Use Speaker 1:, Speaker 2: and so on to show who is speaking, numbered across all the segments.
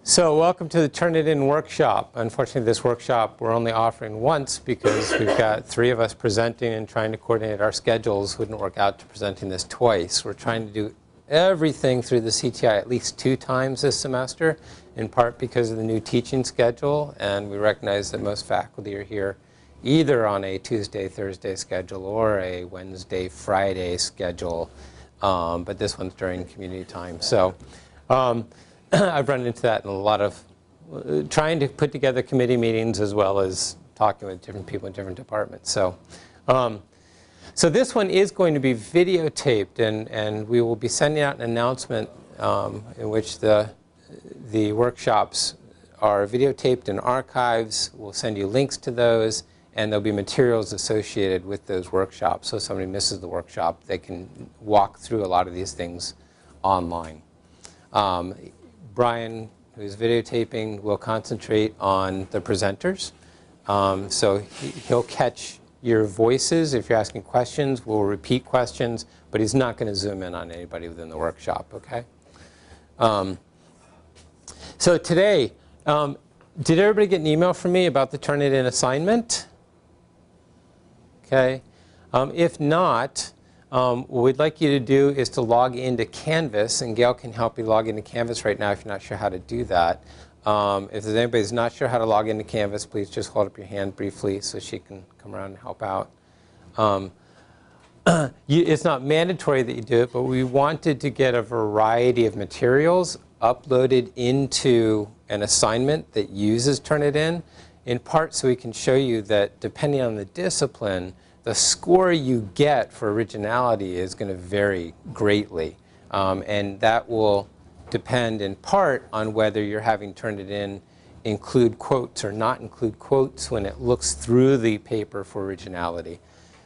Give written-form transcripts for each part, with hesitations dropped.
Speaker 1: So welcome to the Turnitin workshop. Unfortunately, this workshop we're only offering once because we've got 3 of us presenting, and trying to coordinate our schedules wouldn't work out to presenting this twice. We're trying to do everything through the CTI at least 2 times this semester, in part because of the new teaching schedule, and we recognize that most faculty are here either on a Tuesday, Thursday schedule or a Wednesday, Friday schedule, but this one's during community time. So. I've run into that in a lot of trying to put together committee meetings as well as talking with different people in different departments. So, so this one is going to be videotaped, and we will be sending out an announcement in which the workshops are videotaped in archives. We'll send you links to those, and there'll be materials associated with those workshops. So if somebody misses the workshop, they can walk through a lot of these things online. Brian, who's videotaping, will concentrate on the presenters. So he'll catch your voices if you're asking questions. We'll repeat questions, but he's not going to zoom in on anybody within the workshop, okay? So today, did everybody get an email from me about the Turnitin assignment? Okay. If not, what we'd like you to do is to log into Canvas, and Gail can help you log into Canvas right now if you're not sure how to do that. If there's anybody who's not sure how to log into Canvas, please just hold up your hand briefly so she can come around and help out. It's not mandatory that you do it, but we wanted to get a variety of materials uploaded into an assignment that uses Turnitin, in part so we can show you that depending on the discipline, the score you get for originality is going to vary greatly. And that will depend in part on whether you're having Turnitin include quotes or not include quotes when it looks through the paper for originality.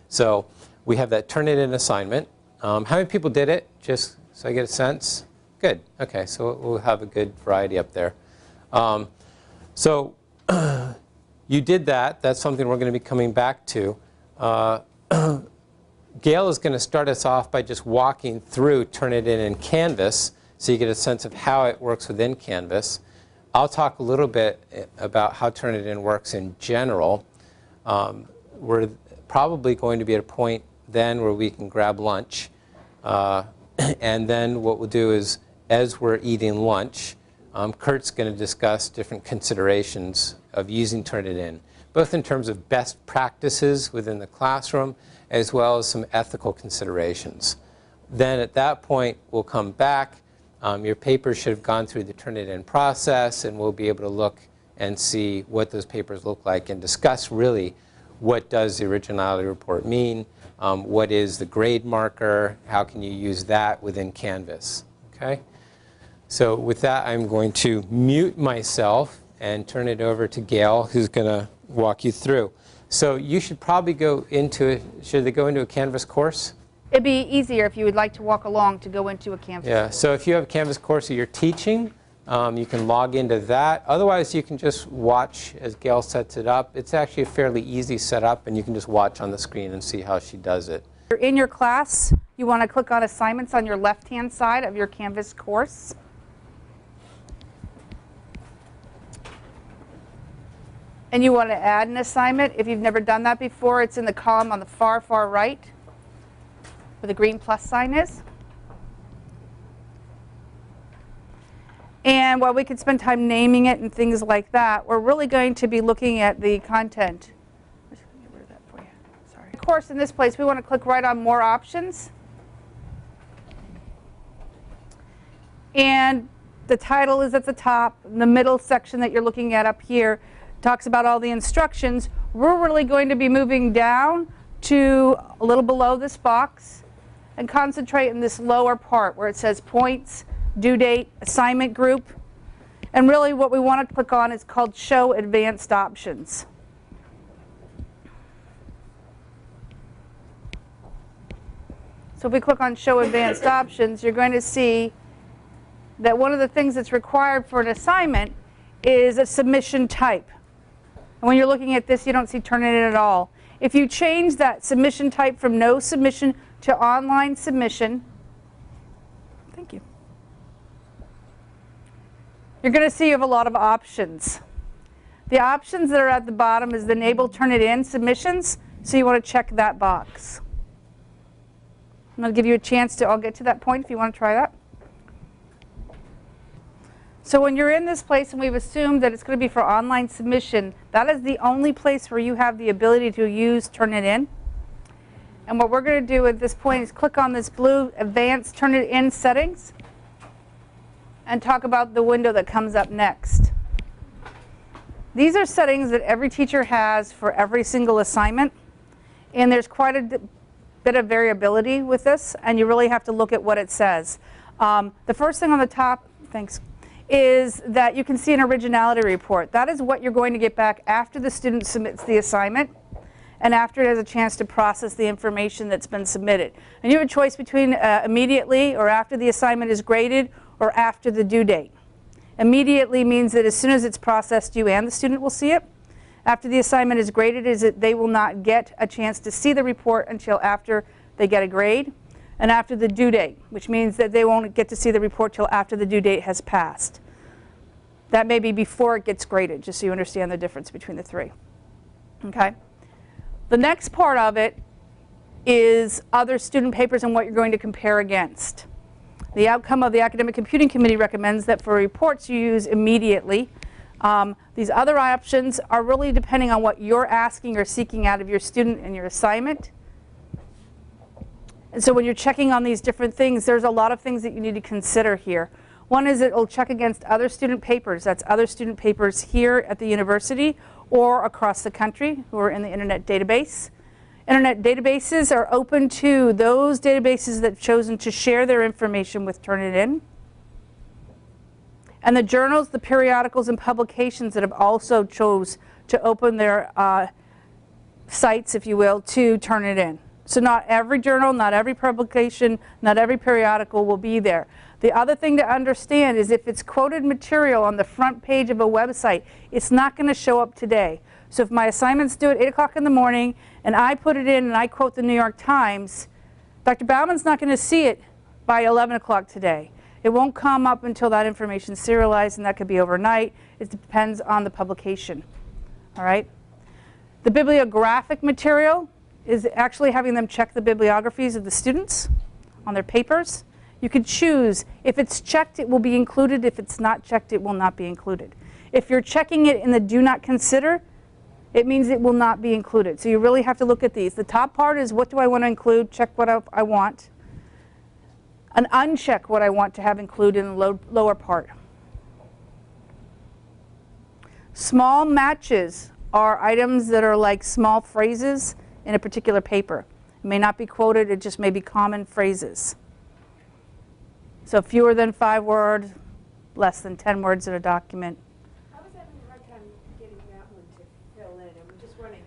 Speaker 1: So we have that Turnitin assignment. How many people did it? Just so I get a sense? Good. OK, so we'll have a good variety up there. So you did that. That's something we're going to be coming back to. Gail is going to start us off by just walking through Turnitin in Canvas so you get a sense of how it works within Canvas. I'll talk a little bit about how Turnitin works in general. We're probably going to be at a point then where we can grab lunch. And then what we'll do is, as we're eating lunch, Kurt's going to discuss different considerations of using Turnitin, both in terms of best practices within the classroom, as well as some ethical considerations. Then at that point, we'll come back. Your papers should have gone through the Turnitin process, and we'll be able to look and see what those papers look like and discuss really what does the originality report mean, what is the grade marker, how can you use that within Canvas. Okay? So with that, I'm going to mute myself and turn it over to Gail, who's going to walk you through. So you should probably go into, should they go into a Canvas course?
Speaker 2: It'd be easier if you would like to walk along to go into a Canvas course.
Speaker 1: So if you have a Canvas course that you're teaching, you can log into that. Otherwise, you can just watch as Gail sets it up. It's actually a fairly easy setup, and you can just watch on the screen and see how she does it.
Speaker 2: You're in your class. You want to click on Assignments on your left-hand side of your Canvas course. And you want to add an assignment. If you've never done that before, it's in the column on the far, far right, where the green plus sign is. And while we could spend time naming it and things like that, we're really going to be looking at the content. I'm just going to get rid of that for you. Sorry. Of course, in this place, we want to click right on More Options. And the title is at the top. The middle section that you're looking at up here talks about all the instructions. We're really going to be moving down to a little below this box and concentrate in this lower part where it says Points, Due Date, Assignment Group. And really what we want to click on is called Show Advanced Options. So if we click on Show Advanced Options, you're going to see that one of the things that's required for an assignment is a submission type. And when you're looking at this, you don't see Turnitin at all. If you change that submission type from no submission to online submission, thank you, you're going to see you have a lot of options. The options that are at the bottom is the Enable Turnitin submissions, so you want to check that box. I'm going to give you a chance to, I'll get to that point if you want to try that. So when you're in this place and we've assumed that it's going to be for online submission, that is the only place where you have the ability to use Turnitin. And what we're going to do at this point is click on this blue Advanced Turnitin Settings and talk about the window that comes up next. These are settings that every teacher has for every single assignment. And there's quite a bit of variability with this, and you really have to look at what it says. The first thing on the top, thanks, is that you can see an originality report. That is what you're going to get back after the student submits the assignment and after it has a chance to process the information that's been submitted. And you have a choice between immediately or after the assignment is graded or after the due date. Immediately means that as soon as it's processed, you and the student will see it. After the assignment is graded is that they will not get a chance to see the report until after they get a grade. And after the due date, which means that they won't get to see the report till after the due date has passed. That may be before it gets graded, just so you understand the difference between the three. Okay? The next part of it is other student papers and what you're going to compare against. The outcome of the Academic Computing Committee recommends that for reports you use immediately. These other options are really depending on what you're asking or seeking out of your student in your assignment. And so when you're checking on these different things, there's a lot of things that you need to consider here. One is it will check against other student papers. That's other student papers here at the university or across the country who are in the internet database. Internet databases are open to those databases that have chosen to share their information with Turnitin. And the journals, the periodicals, and publications that have also chose to open their sites, if you will, to Turnitin. So not every journal, not every publication, not every periodical will be there. The other thing to understand is if it's quoted material on the front page of a website, it's not going to show up today. So if my assignment's due at 8 o'clock in the morning and I put it in and I quote the New York Times, Dr. Bauman's not going to see it by 11 o'clock today. It won't come up until that information is serialized, and that could be overnight. It depends on the publication. All right? The bibliographic material is actually having them check the bibliographies of the students on their papers. You could choose. If it's checked, it will be included. If it's not checked, it will not be included. If you're checking it in the do not consider, it means it will not be included. So you really have to look at these. The top part is what do I want to include, check what I want, and uncheck what I want to have included in the lower part. Small matches are items that are like small phrases in a particular paper. It may not be quoted, it just may be common phrases. So fewer than 5 words, less than 10 words in a document.
Speaker 3: I was having a hard time getting that one to fill in. I'm just running.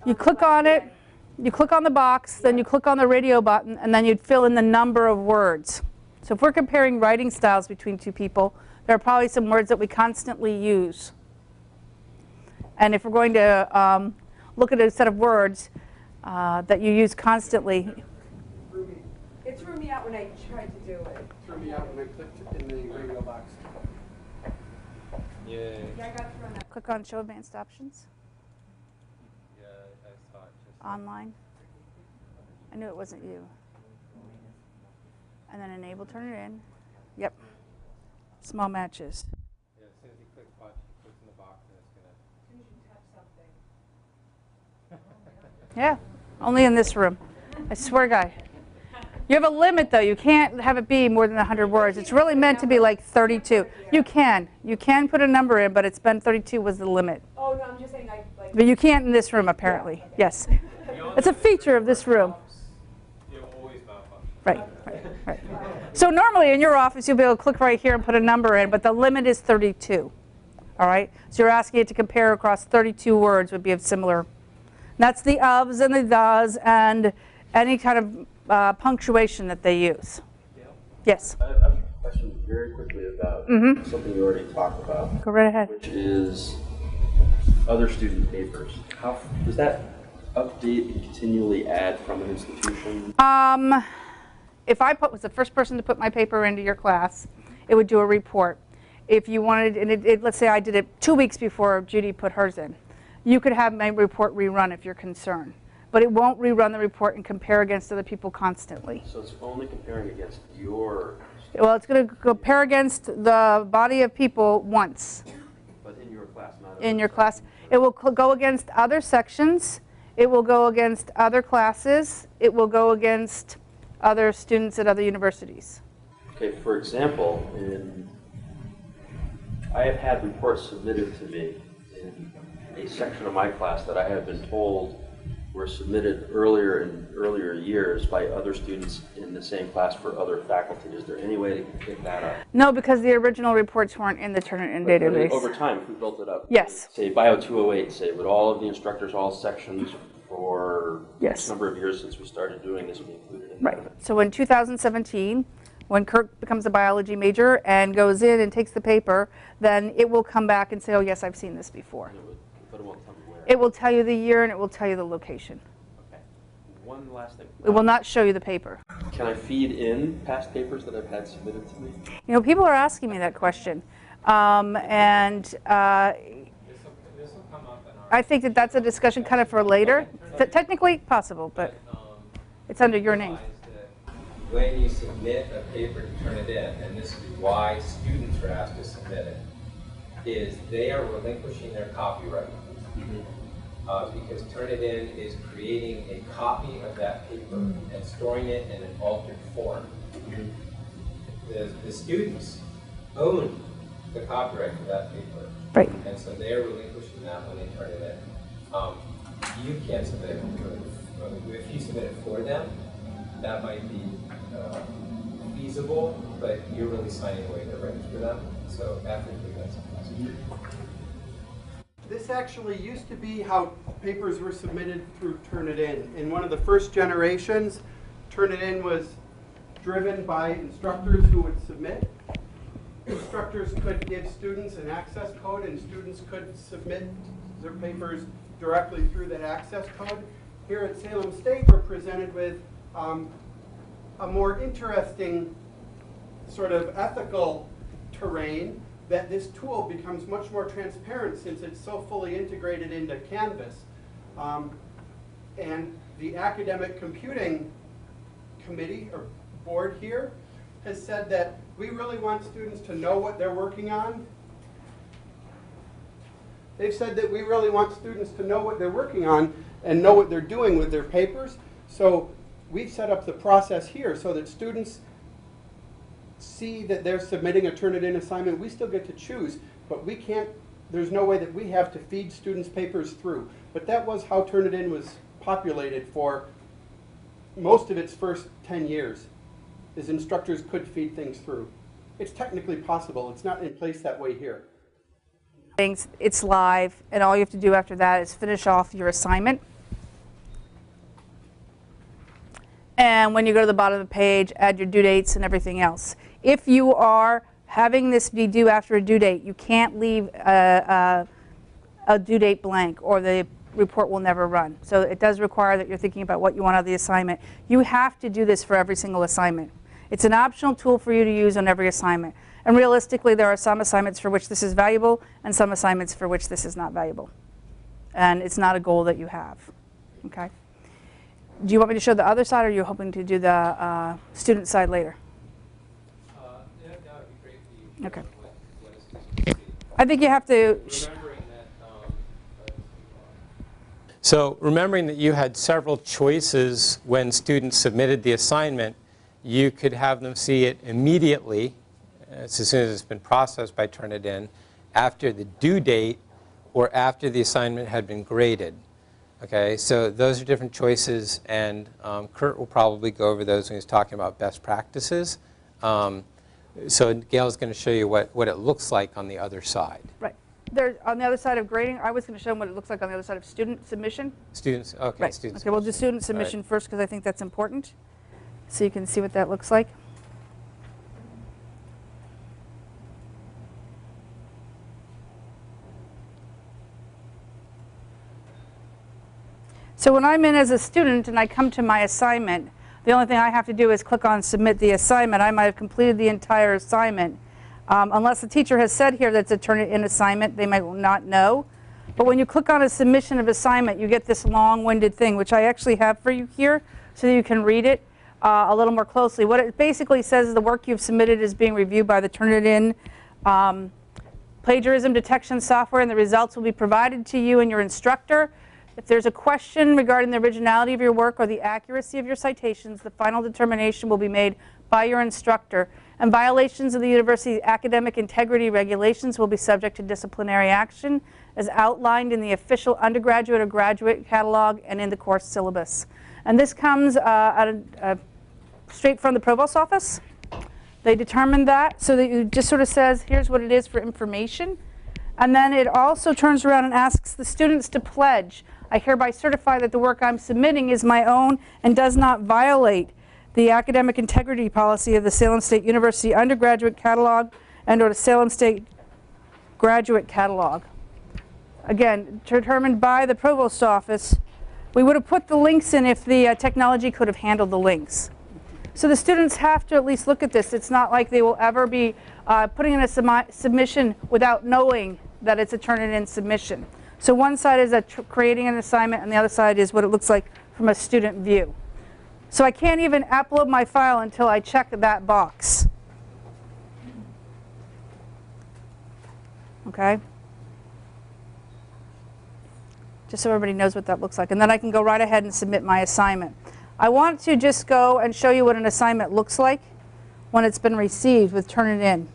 Speaker 2: You click on it, you click on the box, then you click on the radio button, and then you'd fill in the number of words. So if we're comparing writing styles between two people, there are probably some words that we constantly use. And if we're going to look at a set of words that you use constantly.
Speaker 3: It threw me out when I tried to do it.
Speaker 4: It threw me out when I clicked in the radio box.
Speaker 1: Yeah,
Speaker 3: Yeah, I got thrown out.
Speaker 2: Click on Show Advanced Options.
Speaker 1: yeah, I saw it just.
Speaker 2: Online. I knew it wasn't you. And then Enable Turnitin. Yep. Small matches.
Speaker 1: Yeah, as soon as he clicks watch, he clicks in the box and it's gonna.
Speaker 3: As soon as you touch something.
Speaker 2: Yeah, only in this room. I swear, guy. You have a limit, though. You can't have it be more than 100 words. It's really meant to be like 32. You can put a number in, but it's been 32 was the limit.
Speaker 3: Oh, no, I'm just saying I like.
Speaker 2: But you can't in this room, apparently. Yes. It's a feature of this room.
Speaker 1: It always malfunctions.
Speaker 2: Right. So normally in your office, you'll be able to click right here and put a number in, but the limit is 32. All right? So you're asking it to compare across 32 words would be of similar. And that's the ofs and the thes and any kind of punctuation that they use.
Speaker 5: Yeah.
Speaker 2: Yes.
Speaker 5: I have a question very quickly about something you already talked about.
Speaker 2: Go right ahead.
Speaker 5: Which is other student papers. How does that update and continually add from an institution?
Speaker 2: If I was the first person to put my paper into your class, it would do a report. If you wanted, and let's say I did it 2 weeks before Judy put hers in, you could have my report rerun if you're concerned. But it won't rerun the report and compare against other people constantly.
Speaker 5: So it's only comparing against your...
Speaker 2: Well, it's going to compare against the body of people once.
Speaker 5: But in your class, not
Speaker 2: in your class. It will go against other sections. It will go against other classes. It will go against other students at other universities.
Speaker 5: Okay, for example, I have had reports submitted to me in a section of my class that I have been told were submitted earlier years by other students in the same class for other faculty. Is there any way to pick that up?
Speaker 2: No, because the original reports weren't in the Turnitin database.
Speaker 5: Over time, if we built it up.
Speaker 2: Yes.
Speaker 5: Say Bio 208, say, would all of the instructors, all sections for
Speaker 2: Yes.
Speaker 5: a number of years since we started doing this be included in
Speaker 2: Right.
Speaker 5: that?
Speaker 2: So in 2017, when Kirk becomes a biology major and goes in and takes the paper, then it will come back and say, oh yes, I've seen this before.
Speaker 5: But it won't tell me where.
Speaker 2: It will tell you the year and it will tell you the location.
Speaker 5: Okay. One last thing.
Speaker 2: It will not show you the paper.
Speaker 5: Can I feed in past papers that I've had submitted to me?
Speaker 2: You know, people are asking me that question.
Speaker 1: This will come up in our...
Speaker 2: I think that that's a discussion kind of for later. Technically possible, but it's under your name.
Speaker 1: When you submit a paper to turn it in, and this is why students are asked to submit it, is they are relinquishing their copyright. Because Turnitin is creating a copy of that paper and storing it in an altered form. The students own the copyright for that paper.
Speaker 2: Right.
Speaker 1: And so they're relinquishing that when they turn it in. You can't submit it. If you submit it for them, that might be feasible, but you're really signing away their rights for them. So ethically, that's impossible.
Speaker 4: This actually used to be how papers were submitted through Turnitin. In one of the first generations, Turnitin was driven by instructors who would submit. Instructors could give students an access code, and students could submit their papers directly through that access code. Here at Salem State, we're presented with a more interesting sort of ethical terrain, that this tool becomes much more transparent since it's so fully integrated into Canvas. And the Academic Computing Committee or board here has said that we really want students to know what they're working on. They've said that we really want students to know what they're working on and know what they're doing with their papers. So we've set up the process here so that students see that they're submitting a Turnitin assignment. We still get to choose, but we can't, there's no way that we have to feed students' papers through. But that was how Turnitin was populated for most of its first 10 years, is instructors could feed things through. It's technically possible. It's not in place that way here.
Speaker 2: It's live, and all you have to do after that is finish off your assignment. And when you go to the bottom of the page, add your due dates and everything else. If you are having this be due after a due date, you can't leave a due date blank, or the report will never run. So it does require that you're thinking about what you want out of the assignment. You have to do this for every single assignment. It's an optional tool for you to use on every assignment. And realistically, there are some assignments for which this is valuable and some assignments for which this is not valuable. And it's not a goal that you have. Okay? Do you want me to show the other side, or are you hoping to do the student side later?
Speaker 1: Yeah, that would be great for you.
Speaker 2: Okay.
Speaker 1: What is this?
Speaker 2: I think you have to...
Speaker 1: So remembering that you had several choices when students submitted the assignment, you could have them see it immediately, as soon as it's been processed by Turnitin, after the due date, or after the assignment had been graded. Okay, so those are different choices, and Kurt will probably go over those when he's talking about best practices. So Gail's going to show you what it looks like on the other side.
Speaker 2: Right. There's, on the other side of grading, I was going to show them what it looks like on the other side of student submission.
Speaker 1: Students, okay,
Speaker 2: Right.
Speaker 1: students.
Speaker 2: Okay, we'll do student submission first because I think that's important. So you can see what that looks like. So when I'm in as a student and I come to my assignment, the only thing I have to do is click on submit the assignment. I might have completed the entire assignment. Unless the teacher has said here that it's a Turnitin assignment, they might not know. But when you click on a submission of assignment, you get this long-winded thing, which I actually have for you here so that you can read it a little more closely. What it basically says is the work you've submitted is being reviewed by the Turnitin plagiarism detection software, and the results will be provided to you and your instructor. If there's a question regarding the originality of your work or the accuracy of your citations, the final determination will be made by your instructor, and violations of the university's academic integrity regulations will be subject to disciplinary action as outlined in the official undergraduate or graduate catalog and in the course syllabus. And this comes straight from the provost's office. They determined that, so that it just sort of says, here's what it is for information. And then it also turns around and asks the students to pledge. I hereby certify that the work I'm submitting is my own and does not violate the academic integrity policy of the Salem State University undergraduate catalog and or the Salem State graduate catalog. Again, determined by the provost's office. We would have put the links in if the technology could have handled the links. So the students have to at least look at this. It's not like they will ever be putting in a submission without knowing that it's a Turnitin submission. So one side is creating an assignment, and the other side is what it looks like from a student view. So I can't even upload my file until I check that box. Okay? Just so everybody knows what that looks like. And then I can go right ahead and submit my assignment. I want to just go and show you what an assignment looks like when it's been received with Turnitin.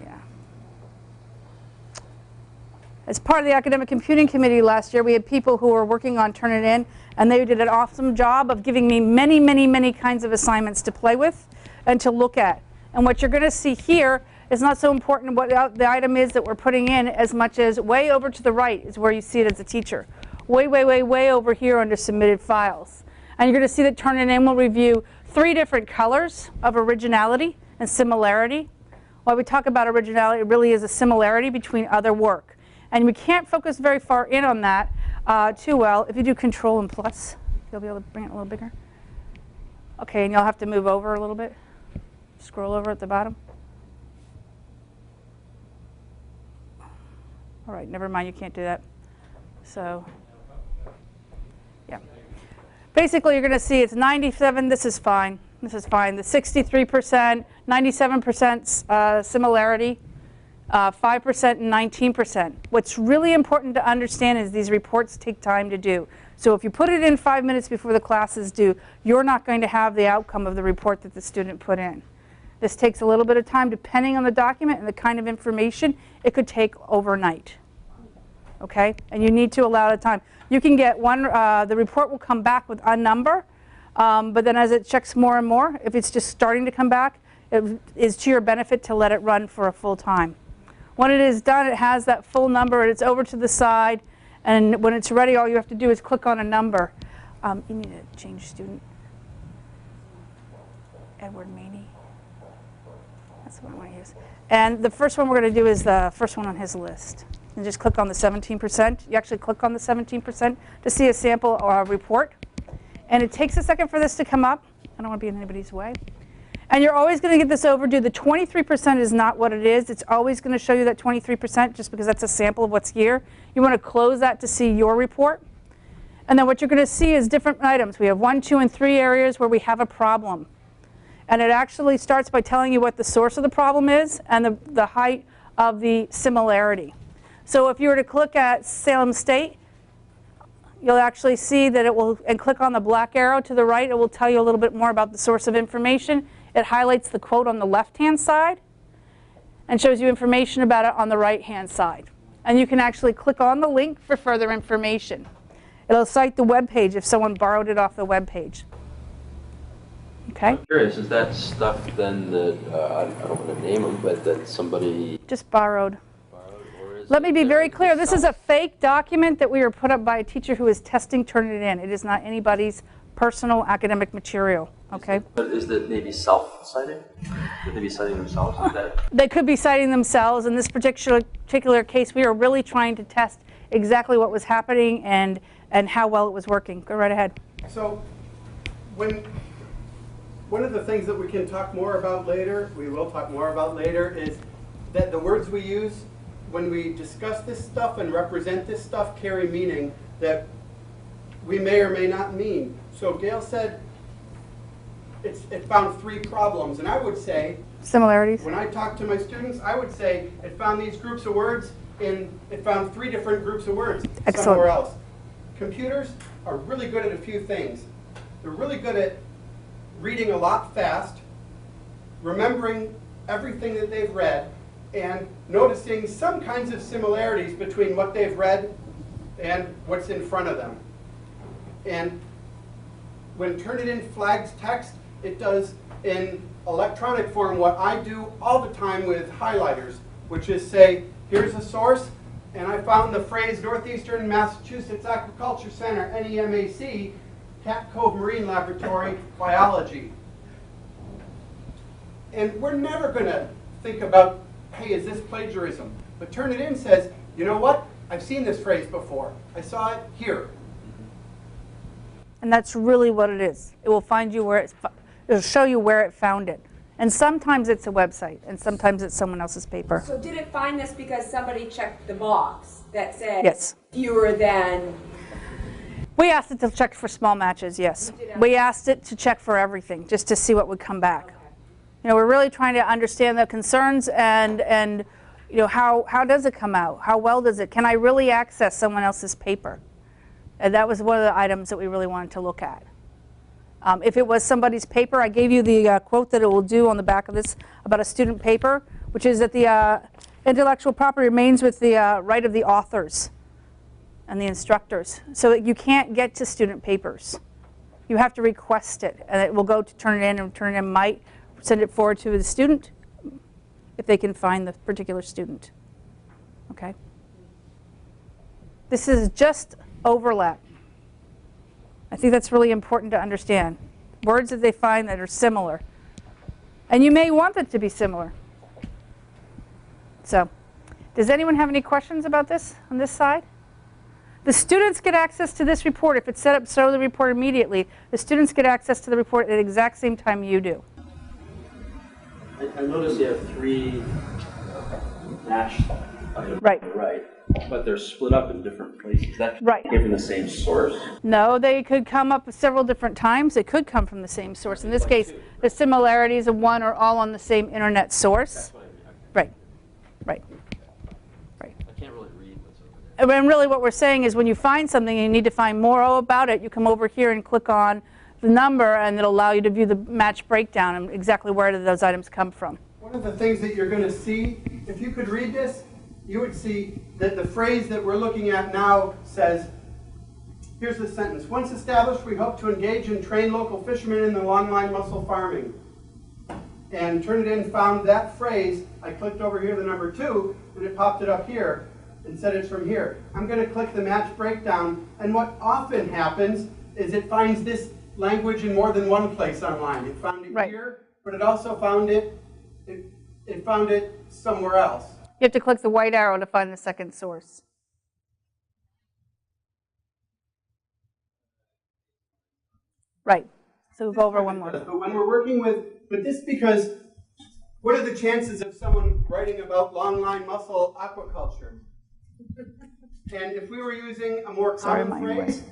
Speaker 2: Yeah. As part of the Academic Computing Committee last year, we had people who were working on Turnitin, and they did an awesome job of giving me many, many, many kinds of assignments to play with and to look at. And what you're going to see here is not so important what the item is that we're putting in as much as way over to the right is where you see it as a teacher. Way, way, way, way over here under submitted files. And you're going to see that Turnitin will review 3 different colors of originality and similarity. When we talk about originality, it really is a similarity between other work. And we can't focus very far in on that too well. If you do Control and plus, you'll be able to bring it a little bigger. Okay, and you'll have to move over a little bit. Scroll over at the bottom. All right, never mind, you can't do that. So, yeah. Basically, you're going to see it's 97, this is fine. This is fine. The 63%, 97% similarity, 5% and 19%. What's really important to understand is these reports take time to do. So if you put it in 5 minutes before the class is due, you're not going to have the outcome of the report that the student put in. This takes a little bit of time depending on the document and the kind of information. It could take overnight. Okay? And you need to allow the time. You can get one, the report will come back with a number, but then as it checks more and more, if it's just starting to come back, it is to your benefit to let it run for a full time. When it is done, it has that full number, and it's over to the side, and when it's ready, all you have to do is click on a number. You need to change student. Edward Maney. That's what I want to use. And the first one we're going to do is the first one on his list. And just click on the 17%. You actually click on the 17% to see a sample report. And it takes a second for this to come up. I don't want to be in anybody's way. And you're always going to get this overdue. The 23% is not what it is. It's always going to show you that 23% just because that's a sample of what's here. You want to close that to see your report. And then what you're going to see is different items. We have 1, 2, and 3 areas where we have a problem. And it actually starts by telling you what the source of the problem is and the height of the similarity. So if you were to click at Salem State, you'll actually see that it will, and click on the black arrow to the right, it will tell you a little bit more about the source of information. It highlights the quote on the left-hand side and shows you information about it on the right-hand side. And you can actually click on the link for further information. It'll cite the web page if someone borrowed it off the web page. Okay?
Speaker 5: I'm curious, is that stuff then that, I don't want to name them, but that somebody
Speaker 2: Just borrowed.
Speaker 5: borrowed,
Speaker 2: Let me be very clear. This is a fake document that we were put up by a teacher who is testing Turnitin. It is not anybody's personal academic material, okay?
Speaker 5: But is that maybe self-citing? Would they be citing themselves? Is that...
Speaker 2: They could be citing themselves. In this particular case, we are really trying to test exactly what was happening and how well it was working. Go right ahead.
Speaker 4: So one of the things that we can talk more about later, we will talk more about later, is that the words we use when we discuss this stuff and represent this stuff carry meaning that we may or may not mean. So Gail said it found 3 problems, and I would say,
Speaker 2: similarities.
Speaker 4: when I talk to my students, I would say it found these groups of words, and it found 3 different groups of words somewhere else. Computers are really good at a few things. They're really good at reading a lot fast, remembering everything that they've read, and noticing some kinds of similarities between what they've read and what's in front of them. And when Turnitin flags text, it does in electronic form what I do all the time with highlighters, which is say, here's a source, and I found the phrase Northeastern Massachusetts Aquaculture Center, NEMAC, Cat Cove Marine Laboratory, Biology. And we're never going to think about, hey, is this plagiarism? But Turnitin says, you know what? I've seen this phrase before. I saw it here.
Speaker 2: And that's really what it is. It will find you where it'll show you where it found it. And sometimes it's a website, and sometimes it's someone else's paper.
Speaker 3: So did it find this because somebody checked the box that said
Speaker 2: Yes.
Speaker 3: fewer than?
Speaker 2: We asked it to check for small matches, yes. We asked it to check for everything, just to see what would come back.
Speaker 3: Okay.
Speaker 2: You know, we're really trying to understand the concerns and you know, how does it come out? How well does it? Can I really access someone else's paper? And that was one of the items that we really wanted to look at. If it was somebody's paper, I gave you the quote that it will do on the back of this about a student paper, which is that the intellectual property remains with the right of the authors and the instructors. So that you can't get to student papers. You have to request it, and it will go to Turnitin, and Turnitin might send it forward to the student if they can find the particular student. Okay? This is just overlap. I think that's really important to understand. Words that they find that are similar. And you may want it to be similar. So, does anyone have any questions about this on this side? The students get access to this report. If it's set up, show the report immediately. The students get access to the report at the exact same time you do.
Speaker 5: I noticed you have 3 match items
Speaker 2: Right.
Speaker 5: on the right, but they're split up in different places. That
Speaker 2: Right.
Speaker 5: came from the same source?
Speaker 2: No, they could come up several different times. They could come from the same source. In this case, the similarities of one are all on the same internet source.
Speaker 5: That's what I mean.
Speaker 2: Right, right, right.
Speaker 5: I can't really read what's over there.
Speaker 2: And really what we're saying is when you find something and you need to find more about it, you come over here and click on the number, and it'll allow you to view the match breakdown and exactly where did those items come from.
Speaker 4: One of the things that you're going to see, if you could read this, you would see that the phrase that we're looking at now says, here's the sentence, once established, we hope to engage and train local fishermen in the longline mussel farming. And Turnitin found that phrase. I clicked over here, the number 2, and it popped it up here and said it's from here. I'm going to click the match breakdown, and what often happens is it finds this language in more than one place online. It found it here, but it also found it somewhere else.
Speaker 2: You have to click the white arrow to find the second source. Right. So we'll go over one more.
Speaker 4: But when we're working with this, because what are the chances of someone writing about longline mussel aquaculture? And if we were using a more common phrase,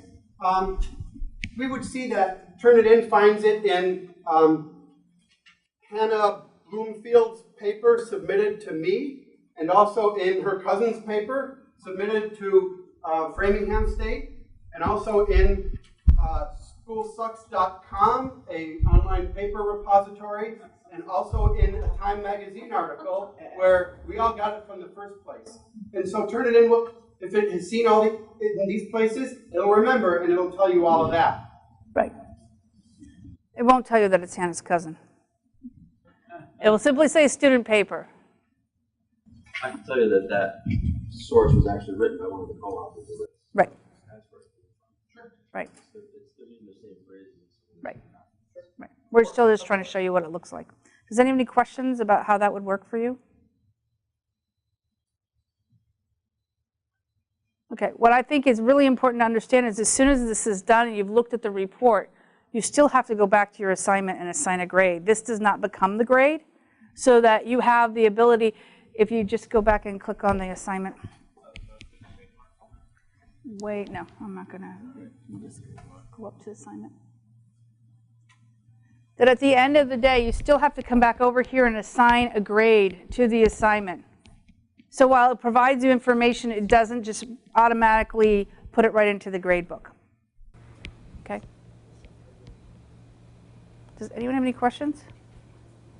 Speaker 4: we would see that Turnitin finds it in Hannah Bloomfield's paper submitted to me, and also in her cousin's paper submitted to Framingham State, and also in schoolsucks.com, an online paper repository, and also in a Time magazine article where we all got it from the first place. And so Turnitin will, if it has seen all in these places, it'll remember and it'll tell you all of that.
Speaker 2: Right. It won't tell you that it's Hannah's cousin. It will simply say student paper.
Speaker 5: I can tell you that source was actually written by one of the co-authors of it.
Speaker 2: Right.
Speaker 5: That's where it came from.
Speaker 2: Right.
Speaker 5: So they're using the same phrases.
Speaker 2: Right. Right. We're still just trying to show you what it looks like. Does anyone have any questions about how that would work for you? Okay, what I think is really important to understand is as soon as this is done and you've looked at the report, you still have to go back to your assignment and assign a grade. This does not become the grade, so that you have the ability, if you just go back and click on the assignment. Wait, no, I'm not gonna, just go up to assignment. That at the end of the day, you still have to come back over here and assign a grade to the assignment. So while it provides you information, it doesn't just automatically put it right into the grade book. Okay? Does anyone have any questions?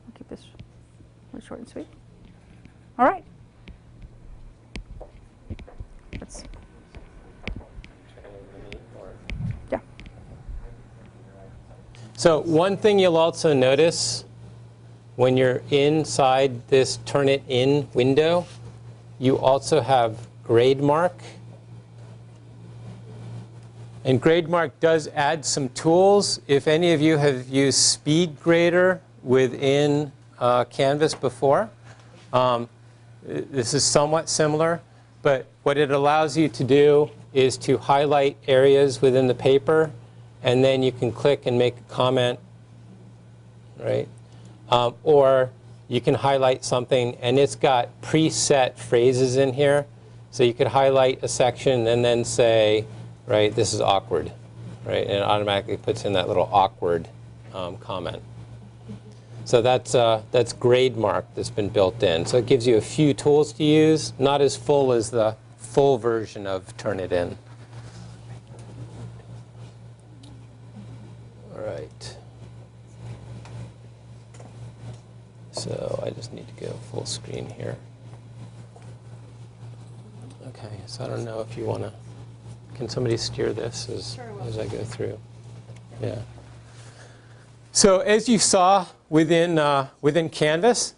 Speaker 2: I'll keep this really short and sweet. All right. Yeah.
Speaker 1: So one thing you'll also notice when you're inside this Turnitin window, you also have grade mark. And grade mark does add some tools. If any of you have used Speed Grader within Canvas before, this is somewhat similar. But what it allows you to do is to highlight areas within the paper, and then you can click and make a comment, right? Or you can highlight something, and it's got preset phrases in here. So you could highlight a section and then say, right, this is awkward, right? And it automatically puts in that little awkward comment. So that's grade mark that's been built in. So it gives you a few tools to use, not as full as the full version of Turnitin. All right. So I just need to go full screen here. Okay, so I don't know if you want to, can somebody steer this as I go through? Yeah. So as you saw within Canvas,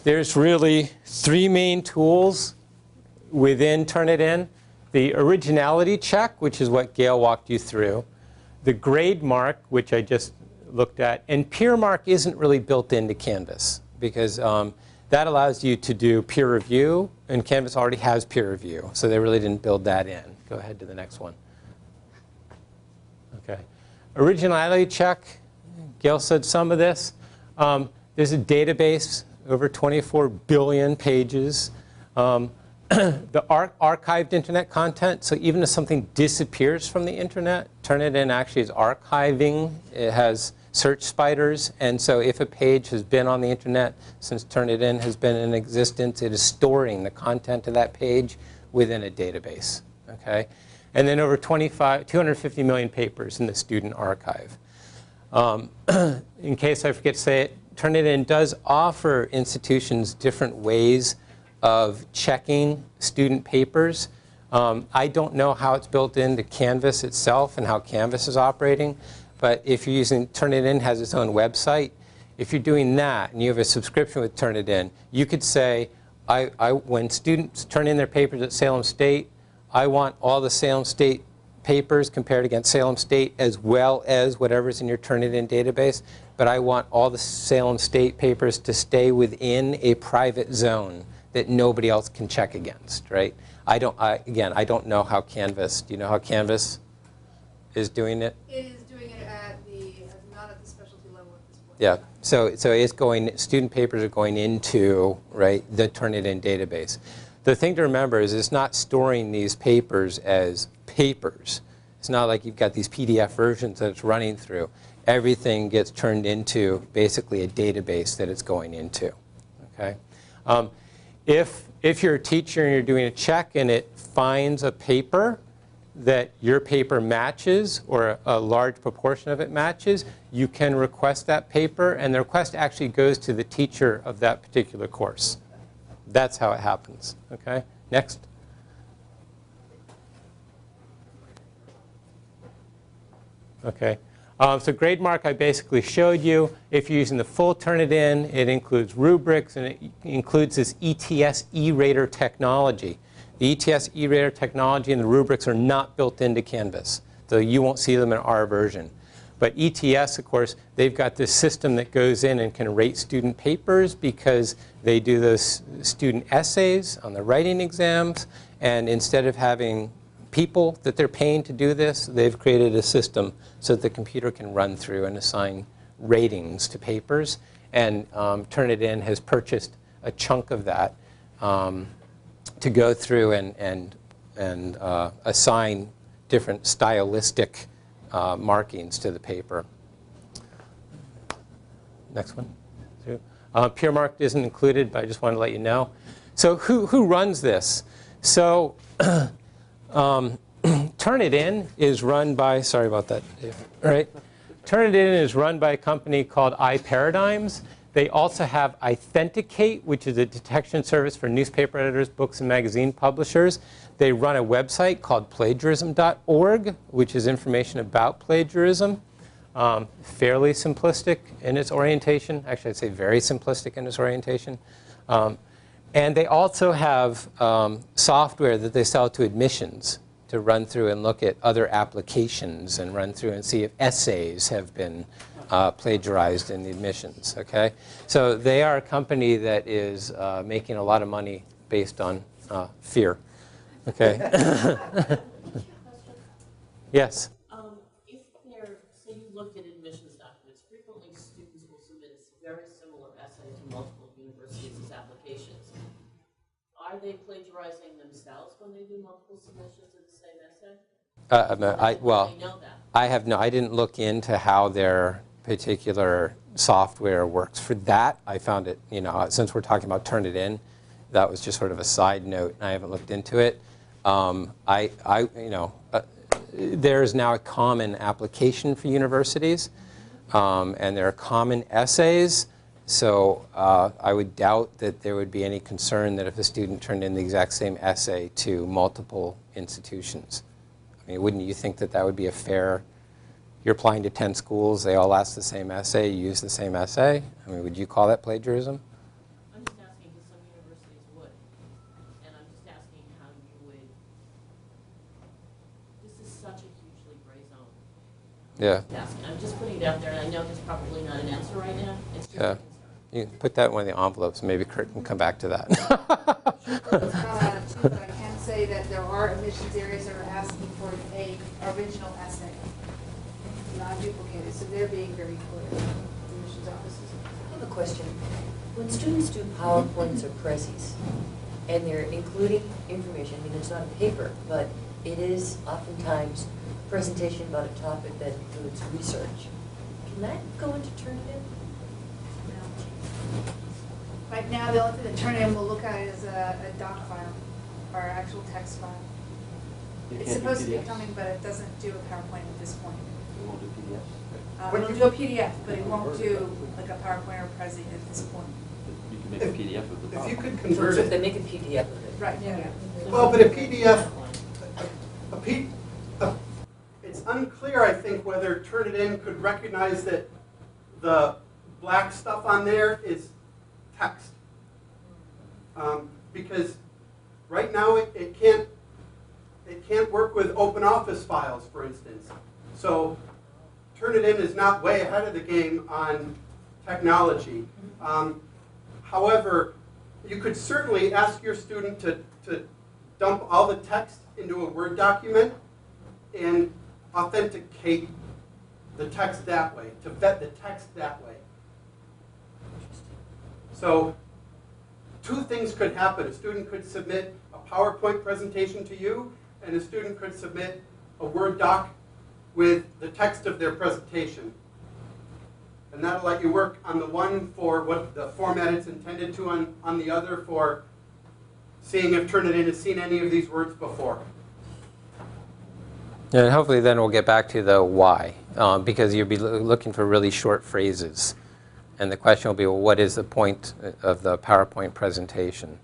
Speaker 1: there's really three main tools within Turnitin. The originality check, which is what Gail walked you through. The grade mark, which I just looked at. And peer mark isn't really built into Canvas, because that allows you to do peer review, and Canvas already has peer review, so they really didn't build that in. Go ahead to the next one. Okay. Originality check, Gail said some of this. There's a database, over 24 billion pages. The archived internet content, so even if something disappears from the internet, Turnitin actually is archiving. It has search spiders, and so if a page has been on the internet since Turnitin has been in existence, it is storing the content of that page within a database. Okay? And then over 250 million papers in the student archive. In case I forget to say it, Turnitin does offer institutions different ways of checking student papers. I don't know how it's built into Canvas itself and how Canvas is operating. But if you're using Turnitin, has its own website. If you're doing that and you have a subscription with Turnitin, you could say, when students turn in their papers at Salem State, I want all the Salem State papers compared against Salem State as well as whatever's in your Turnitin database. But I want all the Salem State papers to stay within a private zone that nobody else can check against, right? Again, I don't know how Canvas, do you know how Canvas is doing it?
Speaker 2: It is doing it not at the specialty level at this point.
Speaker 1: Yeah, so it's going, student papers are going into, right, the Turnitin database. The thing to remember is it's not storing these papers as papers. It's not like you've got these PDF versions that it's running through. Everything gets turned into basically a database that it's going into, okay? If you're a teacher and you're doing a check and it finds a paper that your paper matches, or a large proportion of it matches, you can request that paper, and the request actually goes to the teacher of that particular course. That's how it happens. Okay? Next. Okay. So grade mark I basically showed you. If you're using the full Turnitin, it includes rubrics, and it includes this ETS E-rater technology. The ETS e-reader technology and the rubrics are not built into Canvas, so you won't see them in our version. But ETS, of course, they've got this system that goes in and can rate student papers because they do those student essays on the writing exams. And instead of having people that they're paying to do this, they've created a system so that the computer can run through and assign ratings to papers. And Turnitin has purchased a chunk of that to go through and assign different stylistic markings to the paper. Next one. Peer mark isn't included, but I just wanted to let you know. So who runs this? So Turnitin is run by, sorry about that, Dave, right? Turnitin is run by a company called iParadigms. They also have Authenticate, which is a detection service for newspaper editors, books, and magazine publishers. They run a website called plagiarism.org, which is information about plagiarism. Fairly simplistic in its orientation. Actually, I'd say very simplistic in its orientation. And they also have software that they sell to admissions to run through and look at other applications and run through and see if essays have been plagiarized in the admissions. Okay, so they are a company that is making a lot of money based on fear. Okay. Yes.
Speaker 6: If they're, say you looked at admissions documents, frequently students will submit a very similar essay to multiple universities as applications. Are they plagiarizing themselves when they do multiple submissions of the same essay?
Speaker 1: Well,
Speaker 6: they know that?
Speaker 1: I didn't look into how their particular software works for that. I found it, since we're talking about Turnitin, that was just sort of a side note. I haven't looked into it. There's now a common application for universities, and there are common essays. So I would doubt that there would be any concern that if a student turned in the exact same essay to multiple institutions. I mean, wouldn't you think that that would be a fair? You're applying to 10 schools, they all ask the same essay, you use the same essay. I mean, would you call that plagiarism?
Speaker 6: I'm just asking because some universities would. And I'm just asking how you would. This is such a hugely gray zone.
Speaker 1: Yeah.
Speaker 6: I'm just putting it out there, and I know there's probably not an answer right now. It's just
Speaker 1: Yeah. You can put that in one of the envelopes. Maybe Kurt can come back to that.
Speaker 3: It's not out of two, but I can say that there are admissions areas that are asking for a original essay, non-duplicated, so they're being very clear. Admissions offices.
Speaker 7: I have a question. When students do PowerPoints or Prezzies, and they're including information, I mean, it's not a paper, but it is oftentimes a presentation about a topic that includes research. Can that go into Turnitin?
Speaker 3: Right now, the only thing that Turnitin will look at is a doc file, or actual text file. It's supposed to be coming, but it doesn't do a PowerPoint at this point.
Speaker 5: We won't do PDFs.
Speaker 3: It'll do a PDF, but it won't do like a PowerPoint or Prezi at this point.
Speaker 5: You can make a PDF of the PowerPoint.
Speaker 4: If you could
Speaker 7: So
Speaker 4: convert
Speaker 7: if they
Speaker 4: it.
Speaker 7: make a PDF of it.
Speaker 3: Right, yeah.
Speaker 4: Well, but a PDF, it's unclear, I think, whether Turnitin could recognize that the black stuff on there is text. Because right now it can't work with open office files, for instance. So Turnitin is not way ahead of the game on technology. However, you could certainly ask your student to dump all the text into a Word document and authenticate the text that way, to vet the text that way. So two things could happen. A student could submit a PowerPoint presentation to you, and a student could submit a Word doc with the text of their presentation. And that'll let you work on the one for what the format it's intended to, on the other for seeing if Turnitin has seen any of these words before.
Speaker 1: Yeah, and hopefully then we'll get back to the why, because you'll be looking for really short phrases. And the question will be, well, what is the point of the PowerPoint presentation?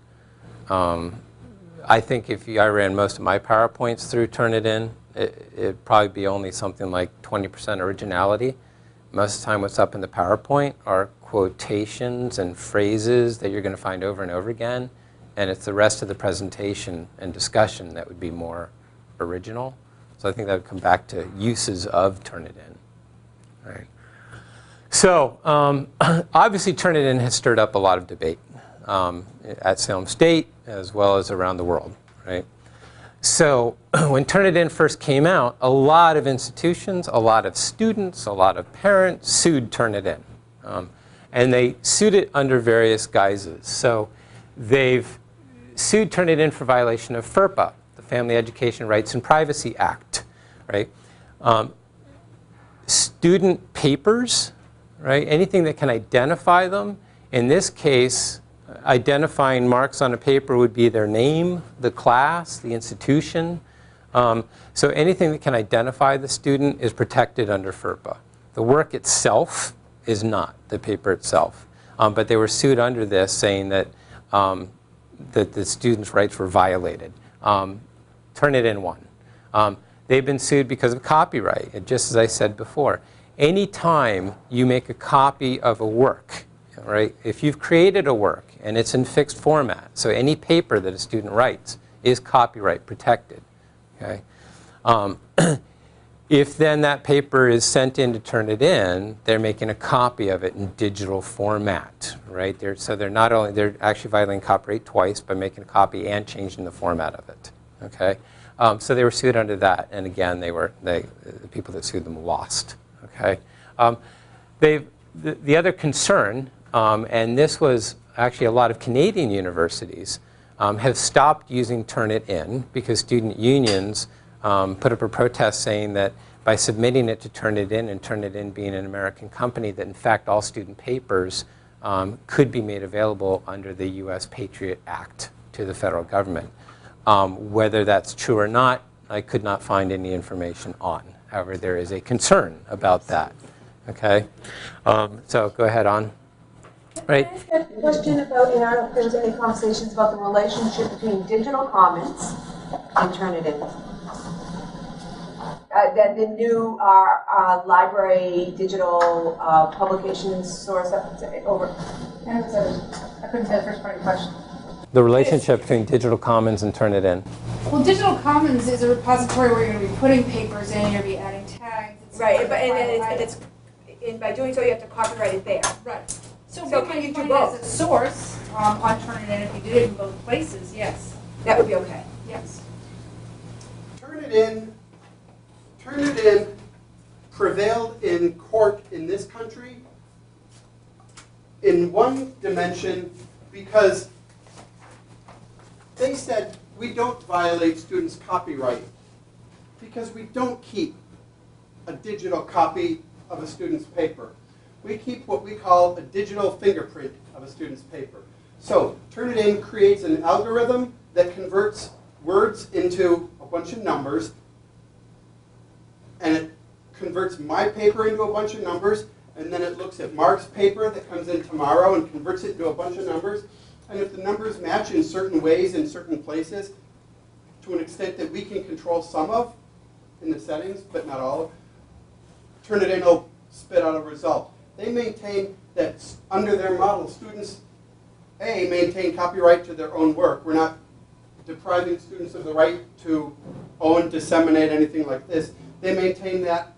Speaker 1: I think if I ran most of my PowerPoints through Turnitin, it'd probably be only something like 20% originality. Most of the time what's up in the PowerPoint are quotations and phrases that you're going to find over and over again. and it's the rest of the presentation and discussion that would be more original. So I think that would come back to uses of Turnitin. Right. So obviously Turnitin has stirred up a lot of debate at Salem State as well as around the world. Right. So when Turnitin first came out, a lot of institutions, a lot of students, a lot of parents sued Turnitin. And they sued it under various guises. So they've sued Turnitin for violation of FERPA, the Family Education Rights and Privacy Act. Right? Student papers, right? Anything that can identify them. In this case, identifying marks on a paper would be their name, the class, the institution. So anything that can identify the student is protected under FERPA. The work itself is not, the paper itself. But they were sued under this, saying that, that the students' rights were violated. Turnitin won. They've been sued because of copyright, just as I said before. Anytime you make a copy of a work, right? If you've created a work and it's in fixed format, so any paper that a student writes is copyright protected. Okay? If then that paper is sent in to Turnitin, they're making a copy of it in digital format, right? So they're actually violating copyright twice by making a copy and changing the format of it. Okay? So they were sued under that, and again, the people that sued them lost. Okay? The other concern, and this was actually a lot of Canadian universities, have stopped using Turnitin because student unions put up a protest saying that by submitting it to Turnitin, and Turnitin being an American company, that in fact all student papers could be made available under the US Patriot Act to the federal government. Whether that's true or not, I could not find any information on. However, there is a concern about that. Okay? So go ahead on. Right.
Speaker 8: Can I ask a question about, I don't know if there was any conversations about the relationship between digital commons and Turnitin? That the new library digital publication source over.
Speaker 3: I couldn't say the first part of your question.
Speaker 1: The relationship between digital commons and Turnitin.
Speaker 3: Well, digital commons is a repository where you're going to be putting papers in, you're going to be adding tags.
Speaker 8: Right, and by doing so, you have to copyright it there.
Speaker 3: Right. So
Speaker 8: So
Speaker 3: we
Speaker 8: can you
Speaker 3: might
Speaker 8: do
Speaker 3: find
Speaker 8: both?
Speaker 3: it as a source on Turnitin if you did it in both places, yes.
Speaker 8: That would be okay.
Speaker 3: Yes.
Speaker 4: Turnitin prevailed in court in this country in one dimension because they said we don't violate students' copyright because we don't keep a digital copy of a student's paper. We keep what we call a digital fingerprint of a student's paper. So Turnitin creates an algorithm that converts words into a bunch of numbers, and it converts my paper into a bunch of numbers, and then it looks at Mark's paper that comes in tomorrow and converts it into a bunch of numbers. And if the numbers match in certain ways in certain places, to an extent that we can control some of in the settings, but not all of, Turnitin will spit out a result. They maintain that under their model, students, A, maintain copyright to their own work. We're not depriving students of the right to own, disseminate, anything like this. They maintain that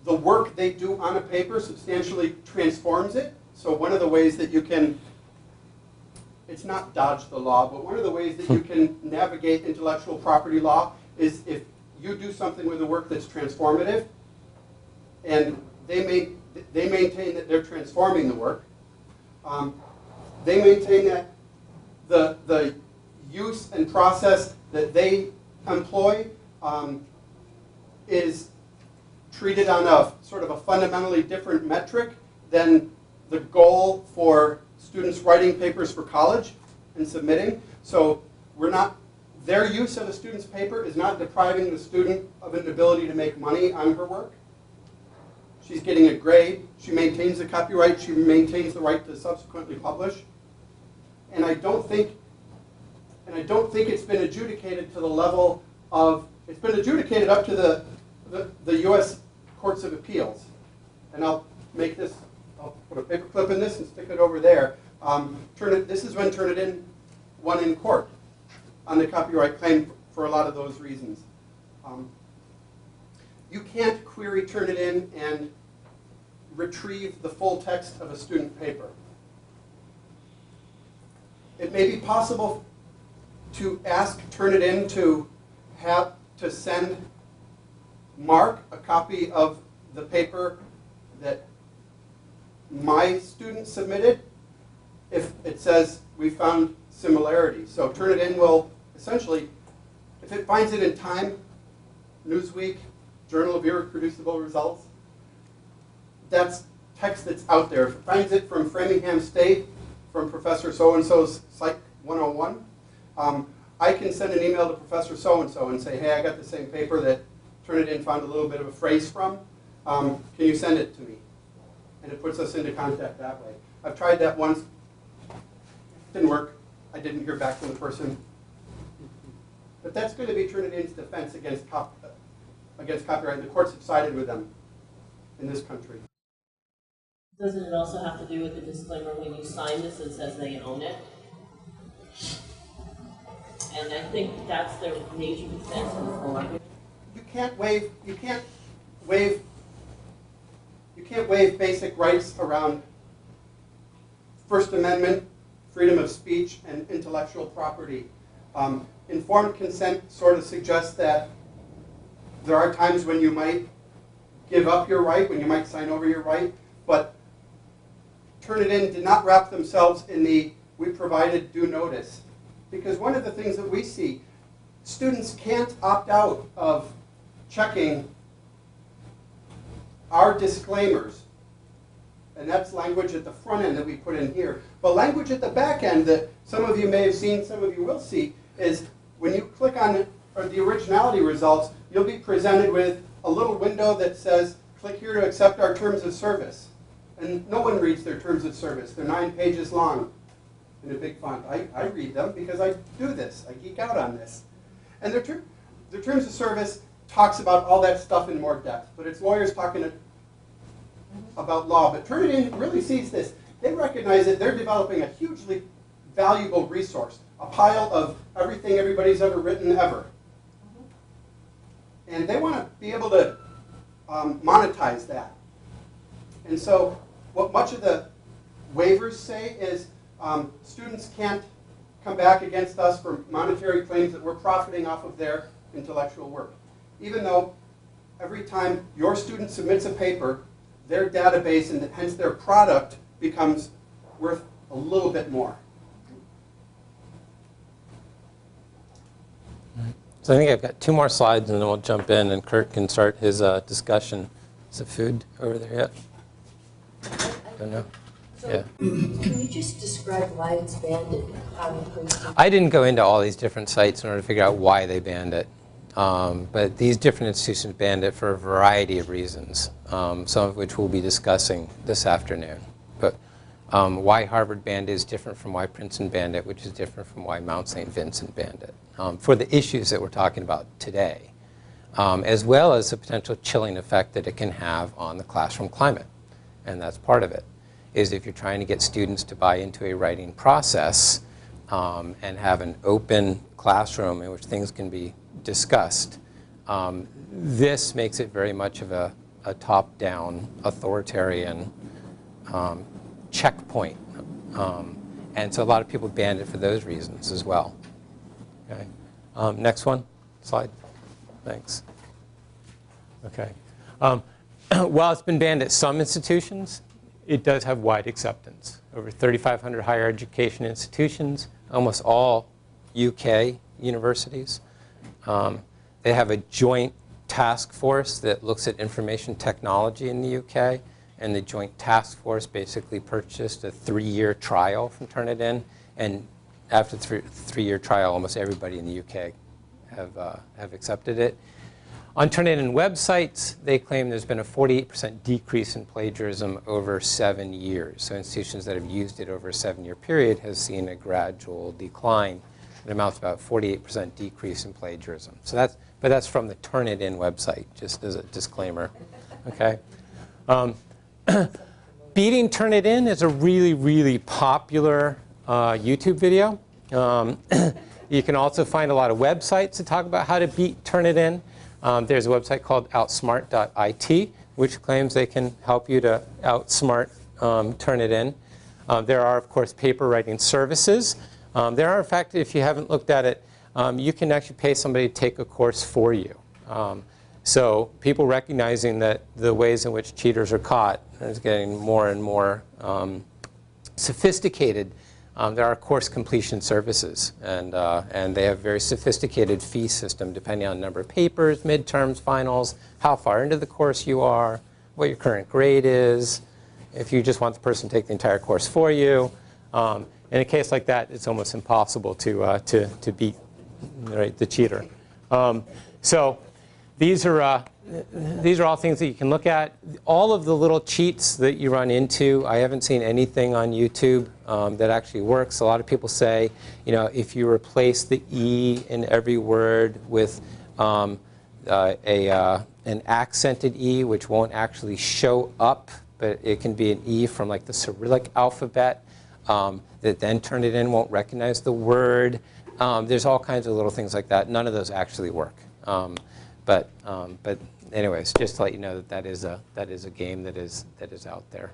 Speaker 4: the work they do on a paper substantially transforms it. So one of the ways that you can, it's not dodge the law, but one of the ways that you can navigate intellectual property law is if you do something with a work that's transformative, and they maintain that they're transforming the work. They maintain that the use and process that they employ is treated on a sort of a fundamentally different metric than the goal for students writing papers for college and submitting. So we're not, their use of a student's paper is not depriving the student of an ability to make money on her work. She's getting a grade, she maintains the copyright, she maintains the right to subsequently publish. And I don't think it's been adjudicated to the level of, it's been adjudicated up to the US Courts of Appeals. And I'll make this, I'll put a paper clip in this and stick it over there. This is when Turnitin won in court on the copyright claim for a lot of those reasons. You can't query Turnitin and retrieve the full text of a student paper. It may be possible to ask Turnitin to send Mark a copy of the paper that my student submitted if it says we found similarities. So Turnitin will essentially, if it finds it in Time, Newsweek, Journal of Irreproducible Results, that's text that's out there. If it finds it from Framingham State, from Professor so-and-so's Psych 101, I can send an email to Professor so-and-so and say, hey, I got the same paper that Turnitin found a little bit of a phrase from. Can you send it to me? And it puts us into contact that way. I've tried that once. Didn't work. I didn't hear back from the person. But that's going to be Turnitin's defense against copyright. The courts have sided with them in this country.
Speaker 6: Doesn't it also have to do with the disclaimer when you sign this, it says they own it? And I think that's their major defense before.
Speaker 4: You can't waive basic rights around First Amendment, freedom of speech, and intellectual property. Informed consent sort of suggests that there are times when you might give up your right, when you might sign over your right, but Turnitin did not wrap themselves in the we provided due notice. Because one of the things that we see, students can't opt out of checking our disclaimers. And that's language at the front end that we put in here. But language at the back end that some of you may have seen, some of you will see, is when you click on the originality results, you'll be presented with a little window that says, click here to accept our terms of service. And no one reads their terms of service. They're 9 pages long in a big font. I read them because I do this. I geek out on this. And their terms of service talks about all that stuff in more depth. But it's lawyers talking about law. But Turnitin really sees this. They recognize that they're developing a hugely valuable resource, a pile of everything everybody's ever written ever. And they want to be able to monetize that. And so what much of the waivers say is students can't come back against us for monetary claims that we're profiting off of their intellectual work. Even though every time your student submits a paper, their database and hence their product becomes worth a little bit more.
Speaker 1: So I think I've got 2 more slides and then we'll jump in and Kurt can start his discussion. Is the food over there yet? I don't know.
Speaker 7: So,
Speaker 1: Yeah.
Speaker 7: Can you just describe why it's banned and how it goes to?
Speaker 1: I didn't go into all these different sites in order to figure out why they banned it. But these different institutions banned it for a variety of reasons, some of which we'll be discussing this afternoon. But why Harvard banned it is different from why Princeton banned it, which is different from why Mount St. Vincent banned it, for the issues that we're talking about today, as well as the potential chilling effect that it can have on the classroom climate. And that's part of it, is if you're trying to get students to buy into a writing process and have an open classroom in which things can be discussed, this makes it very much of a top-down, authoritarian checkpoint. And so a lot of people banned it for those reasons as well. Okay. Next one, slide. Thanks. Okay. While it's been banned at some institutions, it does have wide acceptance. Over 3,500 higher education institutions, almost all UK universities. They have a joint task force that looks at information technology in the UK, and the joint task force basically purchased a 3-year trial from Turnitin, and after the 3-year trial, almost everybody in the UK have accepted it. On Turnitin websites, they claim there's been a 48% decrease in plagiarism over 7 years. So institutions that have used it over a 7-year period has seen a gradual decline. It amounts to about 48% decrease in plagiarism. So that's from the Turnitin website, just as a disclaimer. Okay. Beating Turnitin is a really, really popular YouTube video. You can also find a lot of websites that talk about how to beat Turnitin. There's a website called outsmart.it, which claims they can help you to outsmart Turnitin. There are, of course, paper writing services. There are, in fact, if you haven't looked at it, you can actually pay somebody to take a course for you. So people recognizing that the ways in which cheaters are caught is getting more and more sophisticated. There are course completion services, and they have a very sophisticated fee system depending on the number of papers, midterms, finals, how far into the course you are, what your current grade is, if you just want the person to take the entire course for you. In a case like that, it's almost impossible to beat, right, the cheater. So these are all things that you can look at. All of the little cheats that you run into, I haven't seen anything on YouTube that actually works. A lot of people say, you know, if you replace the E in every word with an accented E, which won't actually show up, but it can be an E from like the Cyrillic alphabet, that then Turnitin won't recognize the word. There's all kinds of little things like that. None of those actually work. But anyways, just to let you know that that is a game that is out there.